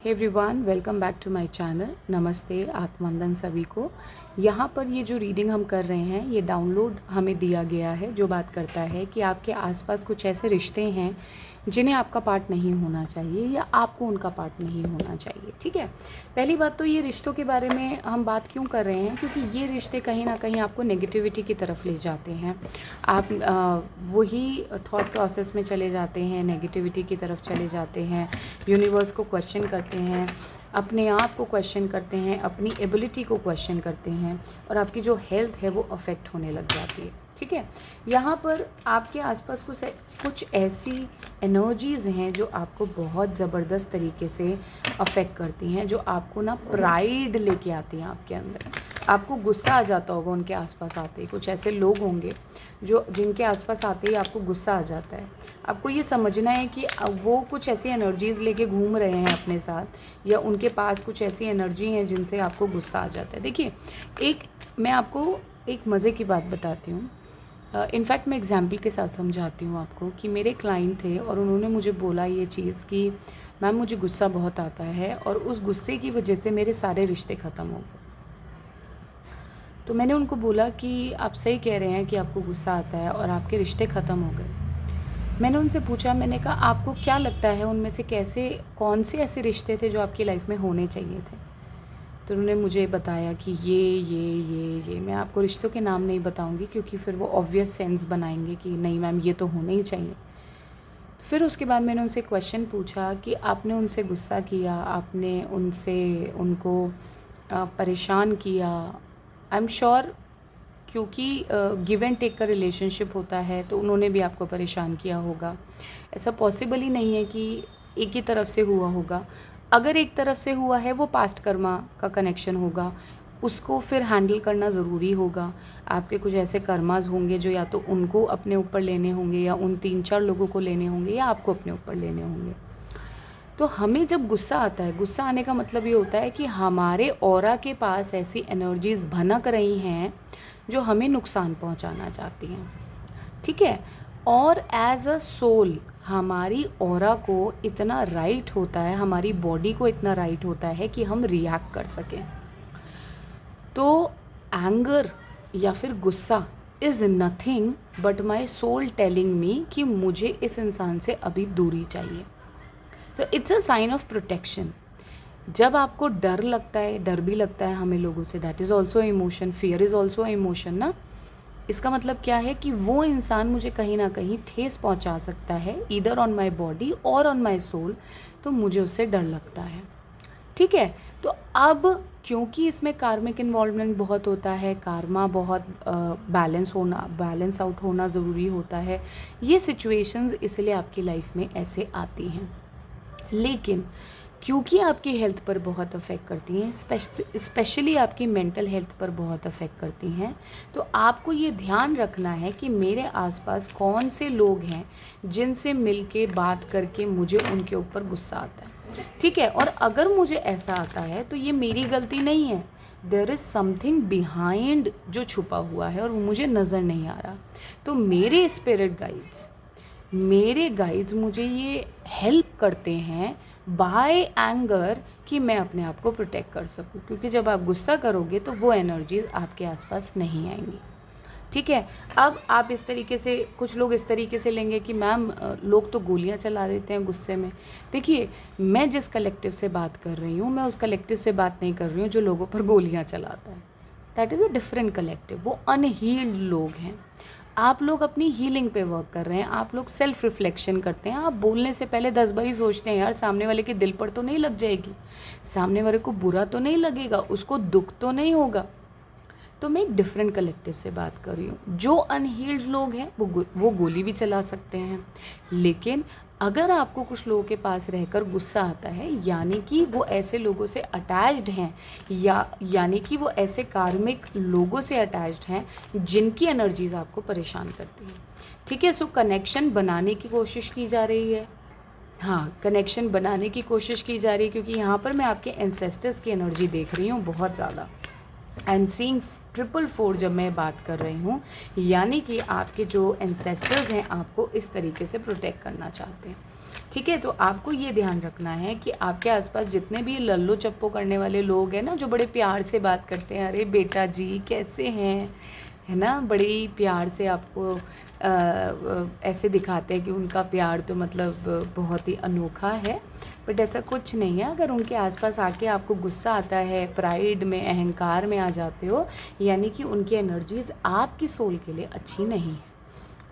Hey everyone, welcome back to my channel. नमस्ते, आत्मवंदन सभी को। यहाँ पर ये जो रीडिंग हम कर रहे हैं ये डाउनलोड हमें दिया गया है, जो बात करता है कि आपके आसपास कुछ ऐसे रिश्ते हैं जिन्हें आपका पार्ट नहीं होना चाहिए या आपको उनका पार्ट नहीं होना चाहिए। ठीक है, पहली बात तो ये रिश्तों के बारे में हम बात क्यों कर रहे हैं, क्योंकि ये रिश्ते कहीं ना कहीं आपको नेगेटिविटी की तरफ ले जाते हैं। आप वही थॉट प्रोसेस में चले जाते हैं, नेगेटिविटी की तरफ चले जाते हैं, यूनिवर्स को क्वेश्चन करते हैं, अपने आप को क्वेश्चन करते हैं, अपनी एबिलिटी को क्वेश्चन करते हैं और आपकी जो हेल्थ है वो अफेक्ट होने लग जाती है। ठीक है, यहाँ पर आपके आसपास कुछ ऐसी एनर्जीज़ हैं जो आपको बहुत ज़बरदस्त तरीके से अफेक्ट करती हैं, जो आपको ना प्राइड लेके आती हैं आपके अंदर। आपको गुस्सा आ जाता होगा उनके आसपास आते ही। कुछ ऐसे लोग होंगे जो जिनके आसपास आते ही आपको गुस्सा आ जाता है। आपको ये समझना है कि वो कुछ ऐसी एनर्जीज़ लेके घूम रहे हैं अपने साथ, या उनके पास कुछ ऐसी एनर्जी हैं जिनसे आपको गुस्सा आ जाता है। देखिए, मैं आपको एक मज़े की बात बताती हूँ। इनफैक्ट मैं एग्जाम्पल के साथ समझाती हूँ आपको कि मेरे क्लाइंट थे और उन्होंने मुझे बोला ये चीज़ कि मैम मुझे गुस्सा बहुत आता है और उस गुस्से की वजह से मेरे सारे रिश्ते ख़त्म हो गए। तो मैंने उनको बोला कि आप सही कह रहे हैं कि आपको गुस्सा आता है और आपके रिश्ते ख़त्म हो गए। मैंने उनसे पूछा, मैंने कहा आपको क्या लगता है उनमें से कौन से ऐसे रिश्ते थे जो आपकी लाइफ में होने चाहिए थे। तो उन्होंने मुझे बताया कि ये मैं आपको रिश्तों के नाम नहीं बताऊंगी क्योंकि फिर वो ऑब्वियस सेंस बनाएंगे कि नहीं मैम ये तो होने ही चाहिए। तो फिर उसके बाद मैंने उनसे क्वेश्चन पूछा कि आपने उनसे गुस्सा किया, आपने उनको परेशान किया। आई एम श्योर क्योंकि गिव एंड टेक का रिलेशनशिप होता है तो उन्होंने भी आपको परेशान किया होगा। ऐसा पॉसिबल ही नहीं है कि एक ही तरफ से हुआ होगा। अगर एक तरफ से हुआ है वो पास्ट कर्मा का कनेक्शन होगा, उसको फिर हैंडल करना ज़रूरी होगा। आपके कुछ ऐसे कर्मास होंगे जो या तो उनको अपने ऊपर लेने होंगे या उन 3-4 लोगों को लेने होंगे या आपको अपने ऊपर लेने होंगे। तो हमें जब गुस्सा आता है, गुस्सा आने का मतलब ये होता है कि हमारे ऑरा के पास ऐसी एनर्जीज़ भनक रही हैं जो हमें नुकसान पहुंचाना चाहती हैं। ठीक है, और एज अ सोल हमारी ऑरा को इतना राइट होता है, हमारी बॉडी को इतना राइट होता है कि हम रिएक्ट कर सकें। तो एंगर या फिर गुस्सा is nothing but my soul telling me कि मुझे इस इंसान से अभी दूरी चाहिए। तो it's a sign of protection. जब आपको डर लगता है, डर भी लगता है हमें लोगों से, that is also emotion, fear is also emotion ना। इसका मतलब क्या है कि वो इंसान मुझे कहीं ना कहीं ठेस पहुंचा सकता है, ईदर ऑन माई बॉडी और ऑन माई सोल, तो मुझे उससे डर लगता है। ठीक है, तो अब क्योंकि इसमें कार्मिक इन्वॉल्वमेंट बहुत होता है, कार्मा बहुत बैलेंस आउट होना ज़रूरी होता है, ये सिचुएशंस इसलिए आपकी लाइफ में ऐसे आती हैं। लेकिन क्योंकि आपकी हेल्थ पर बहुत अफेक्ट करती हैं, स्पेशली आपकी मेंटल हेल्थ पर बहुत अफेक्ट करती हैं, तो आपको ये ध्यान रखना है कि मेरे आसपास कौन से लोग हैं जिनसे मिलके बात करके मुझे उनके ऊपर गुस्सा आता है। ठीक है, और अगर मुझे ऐसा आता है तो ये मेरी गलती नहीं है, देयर इज़ समथिंग बिहाइंड जो छुपा हुआ है और वो मुझे नज़र नहीं आ रहा। तो मेरे गाइड्स मुझे ये हेल्प करते हैं बाय एंगर कि मैं अपने आप को प्रोटेक्ट कर सकूं, क्योंकि जब आप गुस्सा करोगे तो वो एनर्जीज आपके आसपास नहीं आएंगी। ठीक है, अब आप इस तरीके से, कुछ लोग इस तरीके से लेंगे कि मैम लोग तो गोलियां चला देते हैं गुस्से में। देखिए, मैं जिस कलेक्टिव से बात कर रही हूँ, मैं उस कलेक्टिव से बात नहीं कर रही हूँ जो लोगों पर गोलियां चलाता है। That is a different collective. वो अनहील्ड लोग हैं। आप लोग अपनी हीलिंग पे वर्क कर रहे हैं, आप लोग सेल्फ रिफ्लेक्शन करते हैं। आप बोलने से पहले 10 बार ही सोचते हैं यार सामने वाले के दिल पर तो नहीं लग जाएगी, सामने वाले को बुरा तो नहीं लगेगा, उसको दुख तो नहीं होगा। तो मैं एक डिफरेंट कलेक्टिव से बात कर रही हूँ। जो अनहील्ड लोग हैं वो गोली भी चला सकते हैं, लेकिन अगर आपको कुछ लोगों के पास रहकर गुस्सा आता है, यानी कि वो ऐसे लोगों से अटैच्ड हैं, यानी कि वो ऐसे कार्मिक लोगों से अटैच्ड हैं जिनकी एनर्जीज आपको परेशान करती हैं। ठीक है, सो कनेक्शन बनाने की कोशिश की जा रही है। हाँ, कनेक्शन बनाने की कोशिश की जा रही है, क्योंकि यहाँ पर मैं आपके एंसेस्टर्स की एनर्जी देख रही हूँ बहुत ज़्यादा। आई एम सीइंग 444 जब मैं बात कर रही हूँ, यानी कि आपके जो एंसेस्टर्स हैं आपको इस तरीके से प्रोटेक्ट करना चाहते हैं। ठीक है, तो आपको ये ध्यान रखना है कि आपके आसपास जितने भी लल्लो चप्पो करने वाले लोग हैं ना, जो बड़े प्यार से बात करते हैं, अरे बेटा जी कैसे हैं, है ना, बड़े ही प्यार से आपको ऐसे दिखाते हैं कि उनका प्यार तो मतलब बहुत ही अनोखा है, बट ऐसा कुछ नहीं है। अगर उनके आसपास आके आपको गुस्सा आता है, प्राइड में, अहंकार में आ जाते हो, यानी कि उनकी एनर्जीज आपकी सोल के लिए अच्छी नहीं है।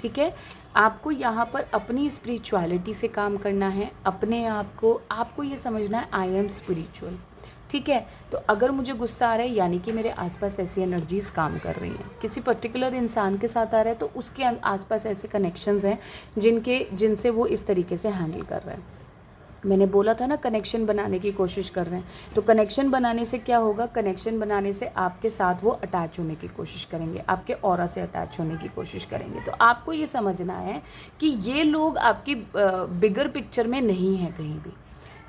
ठीक है, आपको यहाँ पर अपनी स्पिरिचुअलिटी से काम करना है, अपने आप को आपको ये समझना है आई एम स्पिरिचुअल। ठीक है, तो अगर मुझे गुस्सा आ रहा है यानी कि मेरे आसपास ऐसी एनर्जीज़ काम कर रही हैं, किसी पर्टिकुलर इंसान के साथ आ रहा है तो उसके आसपास ऐसे कनेक्शंस हैं जिनसे वो इस तरीके से हैंडल कर रहे हैं। मैंने बोला था ना, कनेक्शन बनाने की कोशिश कर रहे हैं, तो कनेक्शन बनाने से क्या होगा, कनेक्शन बनाने से आपके साथ वो अटैच होने की कोशिश करेंगे, आपके ऑरा से अटैच होने की कोशिश करेंगे। तो आपको ये समझना है कि ये लोग आपकी बिगर पिक्चर में नहीं है कहीं भी।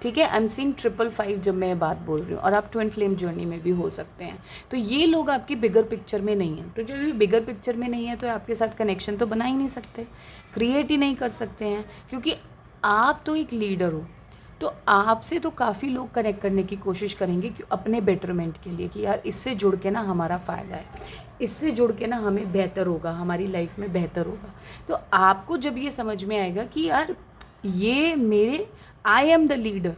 ठीक है, आई एम सीइंग 555 जब मैं बात बोल रही हूँ, और आप ट्विन फ्लेम जर्नी में भी हो सकते हैं। तो ये लोग आपकी बिगर पिक्चर में नहीं है, तो जब ये बिगर पिक्चर में नहीं है तो आपके साथ कनेक्शन तो बना ही नहीं सकते, क्रिएट ही नहीं कर सकते हैं, क्योंकि आप तो एक लीडर हो। तो आपसे तो काफ़ी लोग कनेक्ट करने की कोशिश करेंगे कि अपने बेटरमेंट के लिए, कि यार इससे जुड़ के ना हमारा फ़ायदा है, इससे जुड़ के ना हमें बेहतर होगा, हमारी लाइफ में बेहतर होगा। तो आपको जब ये समझ में आएगा कि यार ये मेरे, आई एम द लीडर,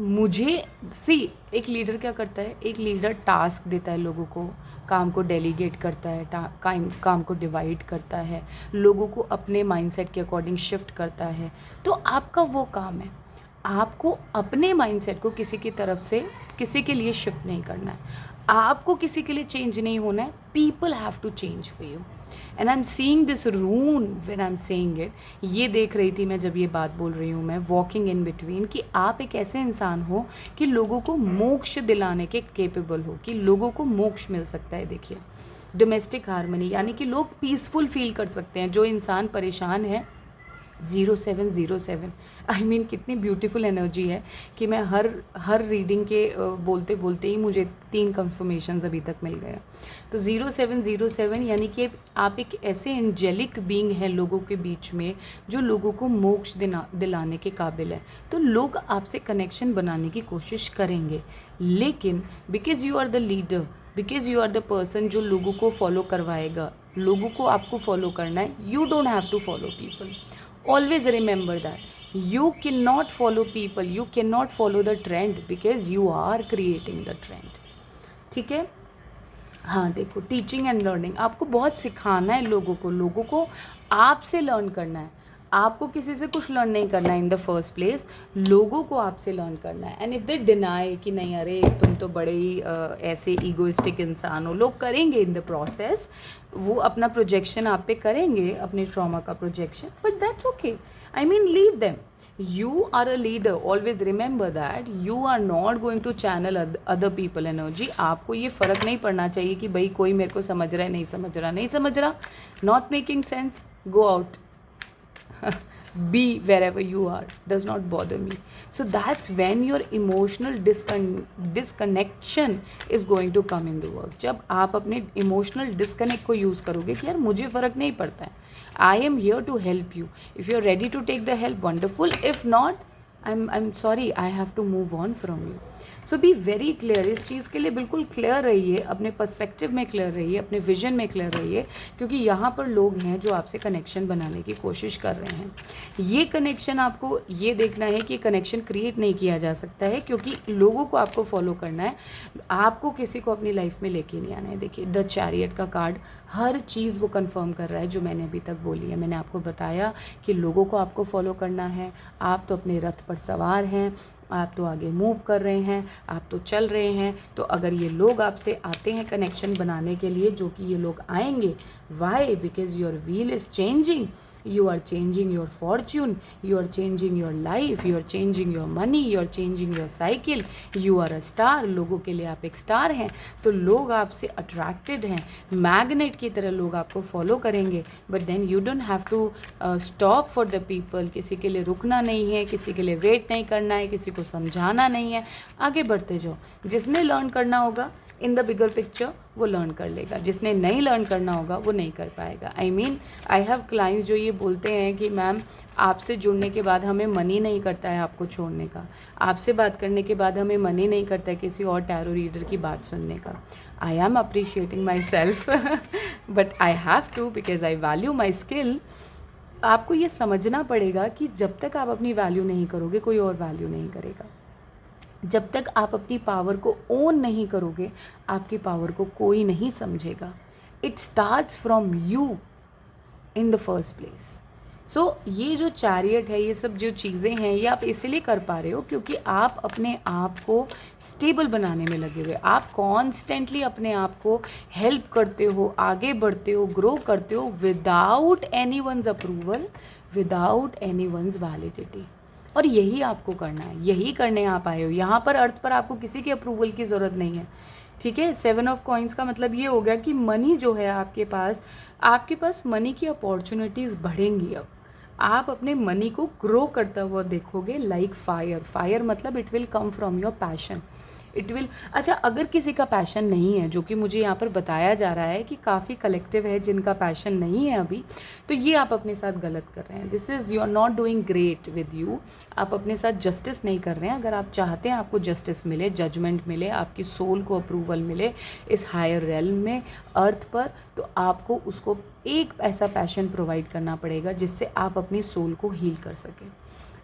मुझे एक लीडर क्या करता है, एक लीडर टास्क देता है लोगों को, काम को डेलीगेट करता है, काम को डिवाइड करता है, लोगों को अपने माइंडसेट के अकॉर्डिंग शिफ्ट करता है। तो आपका वो काम है, आपको अपने माइंडसेट को किसी की तरफ से किसी के लिए शिफ्ट नहीं करना है, आपको किसी के लिए चेंज नहीं होना है, people have to change for you. And I am seeing this rune when I am saying it, ये देख रही थी मैं जब ये बात बोल रही हूँ, मैं वॉकिंग इन बिटवीन, कि आप एक ऐसे इंसान हो कि लोगों को मोक्ष दिलाने के केपेबल हो, कि लोगों को मोक्ष मिल सकता है। देखिए, डोमेस्टिक हार्मनी, यानी कि लोग पीसफुल फील कर सकते हैं। जो इंसान परेशान है, 0707, आई मीन कितनी ब्यूटीफुल एनर्जी है कि मैं हर रीडिंग के बोलते बोलते ही मुझे 3 कंफर्मेशंस अभी तक मिल गया। तो 0707 यानी कि आप एक ऐसे एंजेलिक बीइंग है लोगों के बीच में, जो लोगों को मोक्ष दिलाने के काबिल है। तो लोग आपसे कनेक्शन बनाने की कोशिश करेंगे, लेकिन because you are the leader, because you are the person जो लोगों को फॉलो करवाएगा, लोगों को आपको फॉलो करना है, you don't have to follow people. Always remember that you cannot follow people, you cannot follow the trend, because you are creating the trend. ठीक है, हाँ देखो, टीचिंग एंड लर्निंग, आपको बहुत सिखाना है लोगों को आपसे लर्न करना है, आपको किसी से कुछ लर्न नहीं करना है इन द फर्स्ट प्लेस, लोगों को आपसे लर्न करना है। एंड इफ़ दे डिनाई कि नहीं अरे तुम तो बड़े ही ऐसे ईगोइस्टिक इंसान हो, लोग करेंगे इन द प्रोसेस, वो अपना प्रोजेक्शन आप पे करेंगे, अपने ट्रॉमा का projection, but that's okay, I mean leave them. You are a leader, always remember that you are not going to channel other people energy। आपको ये फ़र्क नहीं पड़ना चाहिए कि भाई कोई मेरे को समझ रहा है, नहीं समझ रहा, not making sense, go out। Be wherever you are, does not bother me। So that's when your emotional disconnection is going to come in the work। जब आप अपने emotional disconnect को यूज़ करोगे कि यार मुझे फ़र्क नहीं पड़ता है, I am here to help you, if you are ready to take the help, wonderful, if not I'm sorry, I have to move on from you। So be very clear, इस चीज़ के लिए बिल्कुल क्लियर रहिए, अपने perspective में clear रहिए, अपने vision में क्लियर रहिए, क्योंकि यहाँ पर लोग हैं जो आपसे कनेक्शन बनाने की कोशिश कर रहे हैं। ये कनेक्शन, आपको ये देखना है कि कनेक्शन क्रिएट नहीं किया जा सकता है, क्योंकि लोगों को आपको फॉलो करना है, आपको किसी को अपनी लाइफ में लेके नहीं आना है। देखिए, द चैरियट का कार्ड हर चीज़ वो कंफर्म कर रहा है जो मैंने अभी तक बोली है। मैंने आपको बताया कि लोगों को आपको फॉलो करना है, आप तो अपने रथ पर सवार हैं, आप तो आगे मूव कर रहे हैं, आप तो चल रहे हैं। तो अगर ये लोग आपसे आते हैं कनेक्शन बनाने के लिए, जो कि ये लोग आएंगे, why, because your wheel is changing, you are changing your fortune, you are changing your life, you are changing your money, you are changing your cycle, you are a star। लोगों के लिए आप एक स्टार हैं, तो लोग आपसे attracted हैं, मैग्नेट की तरह लोग आपको फॉलो करेंगे। But then you don't have to stop for the people, किसी के लिए रुकना नहीं है, किसी के लिए वेट नहीं करना है, किसी को समझाना नहीं है, आगे बढ़ते जाओ। जिसने लर्न करना होगा इन द बिगर पिक्चर वो लर्न कर लेगा। जिसने नहीं लर्न करना होगा वो नहीं कर पाएगा। आई हैव क्लाइंट जो ये बोलते हैं कि मैम आपसे जुड़ने के बाद हमें मन ही नहीं करता है आपको छोड़ने का, आपसे बात करने के बाद हमें मन ही नहीं करता है किसी और टैरो रीडर की बात सुनने का। I am appreciating myself but I have to because I value my skill. आपको ये समझना पड़ेगा कि जब तक आप अपनी वैल्यू नहीं करोगे कोई और वैल्यू नहीं करेगा। जब तक आप अपनी पावर को ओन नहीं करोगे आपकी पावर को कोई नहीं समझेगा। It starts from you in the first place. So ये जो चैरियट है, ये सब जो चीज़ें हैं, ये आप इसलिए कर पा रहे हो क्योंकि आप अपने आप को स्टेबल बनाने में लगे हुए। आप कॉन्स्टेंटली अपने आप को हेल्प करते हो, आगे बढ़ते हो, ग्रो करते हो without anyone's approval, without anyone's validity. और यही आपको करना है, यही करने आप आए हो यहाँ पर। अर्थ पर आपको किसी के अप्रूवल की ज़रूरत नहीं है, ठीक है। 7 ऑफ कॉइंस का मतलब ये हो गया कि मनी जो है आपके पास मनी की अपॉर्चुनिटीज़ बढ़ेंगी। अब आप अपने मनी को ग्रो करता हुआ देखोगे लाइक फायर मतलब it will come from your passion, it will. अच्छा, अगर किसी का पैशन नहीं है, जो कि मुझे यहाँ पर बताया जा रहा है कि काफ़ी कलेक्टिव है जिनका पैशन नहीं है अभी, तो ये आप अपने साथ गलत कर रहे हैं। This is you are not doing great with you. आप अपने साथ जस्टिस नहीं कर रहे हैं। अगर आप चाहते हैं आपको जस्टिस मिले, जजमेंट मिले, आपकी सोल को अप्रूवल मिले इस हायर रेल्म में, अर्थ पर, तो आपको उसको एक ऐसा पैशन प्रोवाइड करना पड़ेगा जिससे आप अपनी सोल को हील कर सकें,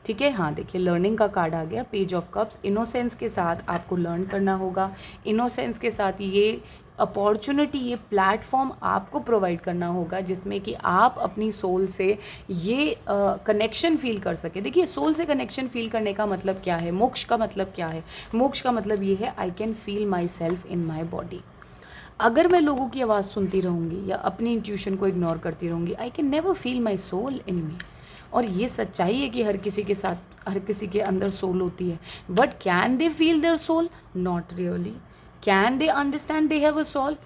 ठीक है। हाँ देखिए, लर्निंग का कार्ड आ गया, पेज ऑफ कप्स। इनोसेंस के साथ आपको लर्न करना होगा। इनोसेंस के साथ ये अपॉर्चुनिटी, ये प्लेटफॉर्म आपको प्रोवाइड करना होगा जिसमें कि आप अपनी सोल से ये कनेक्शन फील कर सके। देखिए, सोल से कनेक्शन फील करने का मतलब क्या है, मोक्ष का मतलब क्या है? मोक्ष का मतलब ये है I can feel my self in my body. अगर मैं लोगों की आवाज़ सुनती रहूँगी या अपनी इंट्यूशन को इग्नोर करती रहूँगी, I can never feel my soul in me. और ये सच्चाई है कि हर किसी के अंदर सोल होती है, but can they feel their soul? Not really. Can they understand they have a soul?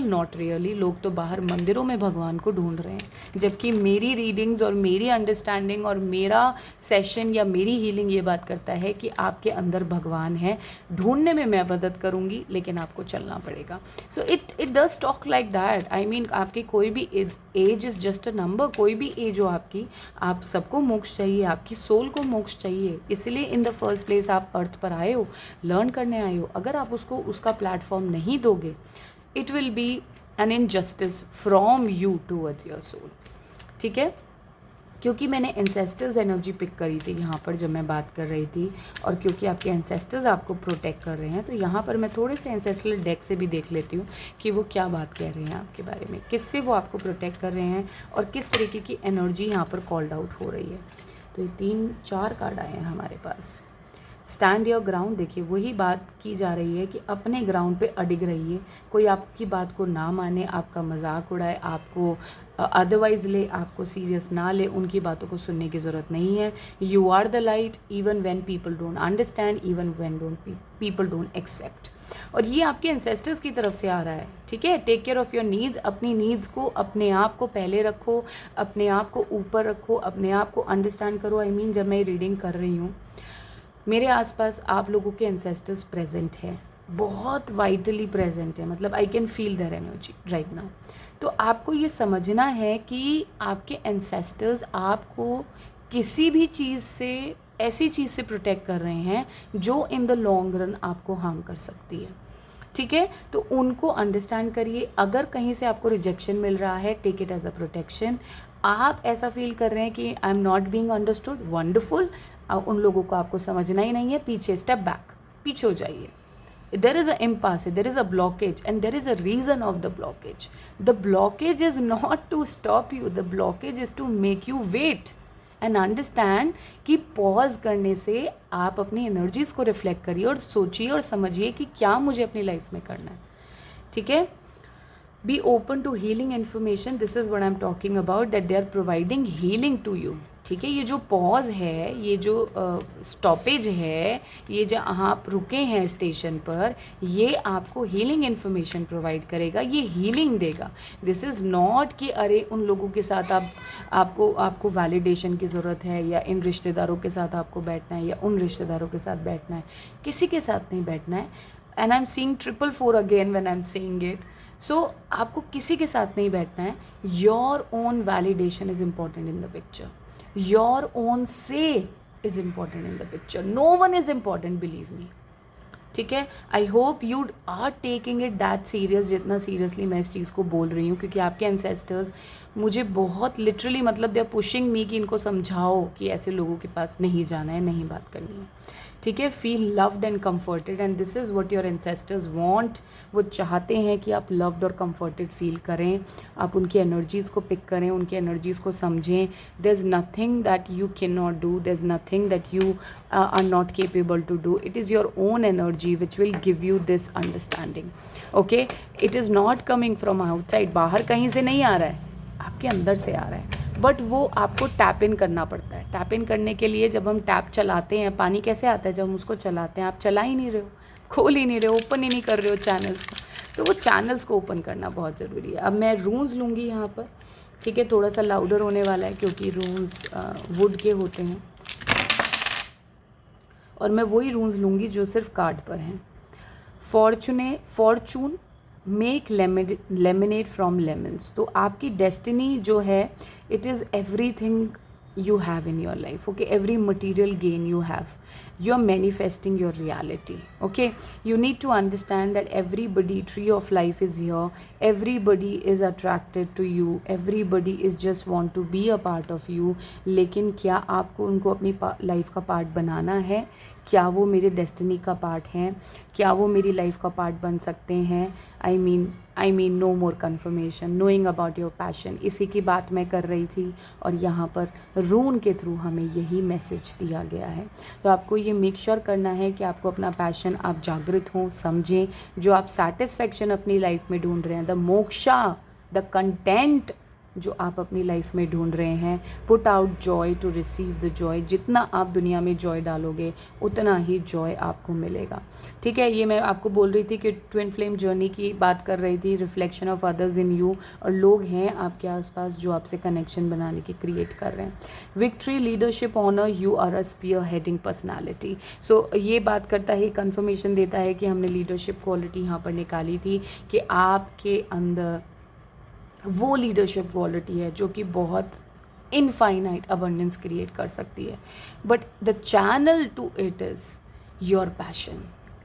Not really. लोग तो बाहर मंदिरों में भगवान को ढूंढ रहे हैं, जबकि मेरी रीडिंग्स और मेरी अंडरस्टैंडिंग और मेरा सेशन या मेरी हीलिंग ये बात करता है कि आपके अंदर भगवान है। ढूंढने में मैं मदद करूँगी, लेकिन आपको चलना पड़ेगा। So it does talk like that. I mean, आपकी कोई भी age is just a number. कोई भी एज हो आपकी, आप सबको मोक्ष चाहिए, आपकी सोल को मोक्ष चाहिए। इसलिए इन द फर्स्ट प्लेस आप अर्थ पर आए हो, लर्न करने आए हो। अगर आप उसको उसका प्लेटफॉर्म नहीं दोगे, it will be an injustice from you towards your soul, ठीक है। क्योंकि मैंने एंसेस्टर्स एनर्जी पिक करी थी यहाँ पर जब मैं बात कर रही थी, और क्योंकि आपके एंसेस्टर्स आपको प्रोटेक्ट कर रहे हैं, तो यहाँ पर मैं थोड़े से एंसेस्ट्रल डेक से भी देख लेती हूँ कि वो क्या बात कह रहे हैं आपके बारे में, किससे वो आपको प्रोटेक्ट कर रहे हैं और किस तरीके की एनर्जी यहाँ पर कॉल्ड आउट हो रही है। तो ये 3-4 कार्ड आए हैं हमारे पास। Stand your ground. देखिए, वही बात की जा रही है कि अपने ग्राउंड पे अडिग रहिए। कोई आपकी बात को ना माने, आपका मजाक उड़ाए, आपको अदरवाइज ले, आपको सीरियस ना ले, उनकी बातों को सुनने की ज़रूरत नहीं है। You are the light even when people don't understand, even when people don't accept. और ये आपके एंसेस्टर्स की तरफ से आ रहा है, ठीक है। Take care of your needs. अपनी नीड्स को, अपने आप को पहले रखो, अपने आप को ऊपर रखो, अपने आप को अंडरस्टैंड करो। आई मीन, जब मैं रीडिंग कर रही हूँ, मेरे आसपास आप लोगों के एंसेस्टर्स प्रेजेंट हैं, बहुत वाइटली प्रेजेंट है। मतलब I can feel their energy right now. तो आपको ये समझना है कि आपके एंसेस्टर्स आपको किसी भी चीज़ से, ऐसी चीज़ से प्रोटेक्ट कर रहे हैं जो इन द लॉन्ग रन आपको हार्म कर सकती है, ठीक है। तो उनको अंडरस्टैंड करिए। अगर कहीं से आपको रिजेक्शन मिल रहा है, take it as a protection. आप ऐसा फील कर रहे हैं कि I am not being understood, wonderful. उन लोगों को आपको समझना ही नहीं है, पीछे स्टेप बैक, पीछे हो जाइए। there is a impasse, there is a blockage, and there is a reason of the blockage. The blockage is not to stop you, the blockage is to make you wait and understand कि pause करने से आप अपनी energies को reflect करिए और सोचिए और समझिए कि क्या मुझे अपनी लाइफ में करना है, ठीक है। Be open to healing information. This is what I'm talking about, that they are providing healing to you. ठीक है, ये जो पॉज है, ये जो स्टॉपेज है, ये जो आप रुके हैं स्टेशन पर, ये आपको हीलिंग इन्फॉर्मेशन प्रोवाइड करेगा, ये हीलिंग देगा। दिस इज़ नॉट कि अरे उन लोगों के साथ आपको वैलिडेशन की ज़रूरत है, या इन रिश्तेदारों के साथ आपको बैठना है, या उन रिश्तेदारों के साथ बैठना है। किसी के साथ नहीं बैठना है। And I am seeing 444 again when I am saying it. So आपको किसी के साथ नहीं बैठना है. Your own validation is important in the picture. Your own से is important in the picture. No one is important, believe me. ठीक है. I hope you are taking it that serious जितना सीरियसली मैं इस चीज़ को बोल रही हूँ, क्योंकि आपके एंसेस्टर्स मुझे बहुत लिटरली मतलब दे आर पुशिंग मी कि इनको समझाओ कि ऐसे लोगों के पास नहीं जाना है, नहीं बात करनी है. ठीक है. Feel loved and comforted, and this is what your ancestors want. वो चाहते हैं कि आप लव्ड और कम्फर्टेड फील करें, आप उनकी एनर्जीज़ को पिक करें, उनकी एनर्जीज़ को समझें. There is nothing that you can not do, there is nothing that you are not capable to do. It is your own energy which will give you this understanding. Okay. It is not coming from outside, बाहर कहीं से नहीं आ रहा है, आपके अंदर से आ रहा है. बट वो आपको टैप इन करना पड़ता है. टैप इन करने के लिए जब हम टैप चलाते हैं, पानी कैसे आता है, जब हम उसको चलाते हैं, आप चला ही नहीं रहे हो, खोल ही नहीं रहे हो, ओपन ही नहीं कर रहे हो चैनल्स को. तो वो चैनल्स को ओपन करना बहुत ज़रूरी है. अब मैं रून्स लूँगी यहाँ पर. ठीक है. थोड़ा सा लाउडर होने वाला है क्योंकि रून्स वुड के होते हैं, और मैं वही रून्स लूँगी जो सिर्फ कार्ड पर हैं. Fortune make laminate from lemons. तो आपकी डेस्टिनी जो है, it is everything you have in your life. Okay, every material gain you have, you're manifesting your reality. Okay, you need to understand that everybody, tree of life is here, everybody is attracted to you, everybody is just want to be a part of you. लेकिन क्या आपको उनको अपनी life का part बनाना है? क्या वो मेरे डेस्टिनी का पार्ट हैं? क्या वो मेरी लाइफ का पार्ट बन सकते हैं? I mean no more confirmation, knowing about your passion. इसी की बात मैं कर रही थी, और यहाँ पर रून के थ्रू हमें यही मैसेज दिया गया है. तो आपको ये मेक श्योर करना है कि आपको अपना पैशन, आप जागृत हों, समझें. जो आप सेटिस्फैक्शन अपनी लाइफ में ढूंढ रहे हैं, द मोक्षा, द कंटेंट जो आप अपनी लाइफ में ढूंढ रहे हैं, put out joy to receive the joy. जितना आप दुनिया में जॉय डालोगे उतना ही जॉय आपको मिलेगा. ठीक है. ये मैं आपको बोल रही थी कि ट्विन फ्लेम जर्नी की बात कर रही थी, reflection of others in you, और लोग हैं आपके आसपास जो आपसे कनेक्शन बनाने की क्रिएट कर रहे हैं. Victory, leadership, honour, you are a spear heading personality. So ये बात करता है, कन्फर्मेशन देता है कि हमने लीडरशिप क्वालिटी यहाँ पर निकाली थी, कि आपके अंदर वो लीडरशिप क्वालिटी है जो कि बहुत इनफाइनाइट अबंडेंस क्रिएट कर सकती है. But the channel to it is your passion.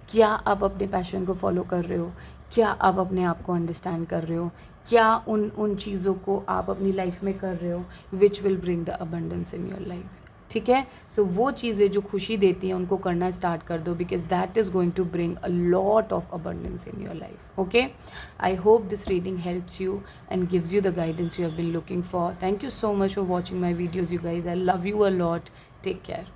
क्या आप अपने पैशन को फॉलो कर रहे हो? क्या आप अपने आप को अंडरस्टैंड कर रहे हो? क्या उन चीज़ों को आप अपनी लाइफ में कर रहे हो which will bring the abundance in your life. ठीक है. सो वो चीज़ें जो खुशी देती हैं उनको करना स्टार्ट कर दो, because that is going to bring a lot of abundance in your life. Okay. I hope this reading helps you and gives you the guidance you have been looking for. Thank you so much for watching my videos you guys. I love you a lot. Take care.